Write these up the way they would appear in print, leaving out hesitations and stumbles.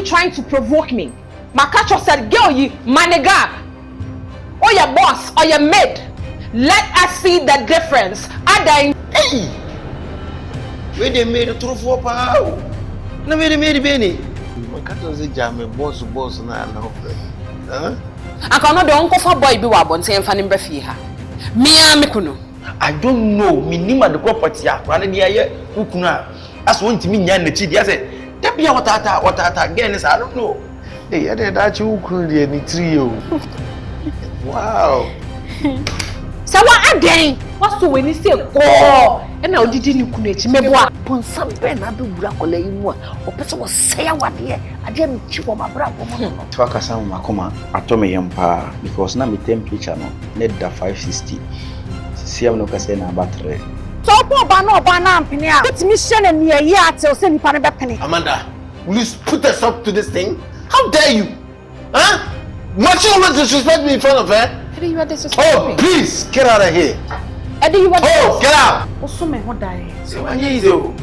trying to provoke me? Makacho said, girl, you manega. Or your boss, or your maid. Let us see the difference. Hey! Where they made a true for power. No, they made a penny. Makacho said, Jammy, boss, now. Huh? I cannot the uncle for boy be wabon saying Fanny Brefiha. Mia Mikuno. I don't know. Minima the property. Rather the air. Ukuna. As one to me, Yan the Chidi. I said, Tapia, what again is I don't know. Hey, I did that you could be trio. Wow. So what again? What's so when you say oh? And now did you connect me? Pon some pen I do bracole in one. Or person was say what here. I didn't chip on my bravo. Twaka Sama Makoma, Atome Yampa, because now my temperature no net da 560. See, I'm not saying about 3. So, Bano, Pinia, it's mission and near yard till send Panabapani. Amanda, will you put us up to this thing? How dare you? Huh? Must you always disrespect me in front of her? Eddie, you are disrespecting me. Oh, please, get out of here. Eddie, you are get out. Also, me, what die? So, when you do,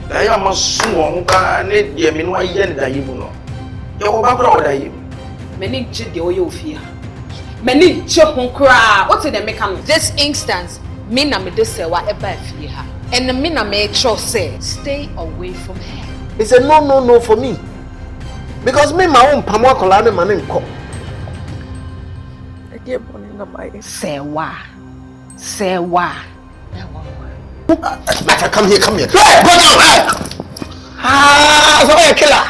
I am a small need the meanwhile yen that you know. You're back you. Many chid the oil fear. Many chop on cry. What's in the mechanism? This instance, me na me this whatever fear her. And the me na me say, stay away from her. It's a no for me. Because me my own pamwa kolane manin ko. Serwaa. Matter, come here. Hey, go down, hey! So a killer.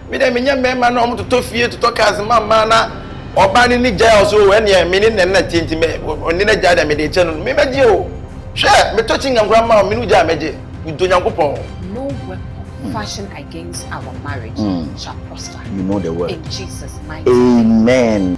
Me dem nya me ma no to fie to talk as mama na obani ni jail so when ye me ni na tinti me oni na jail da me de che no me meje o. Hwe me touching am grandma me nu jail meje. We do nyankopon. No weapon fashioned against our marriage shall prosper. You know the word. In Jesus' mighty name. Amen.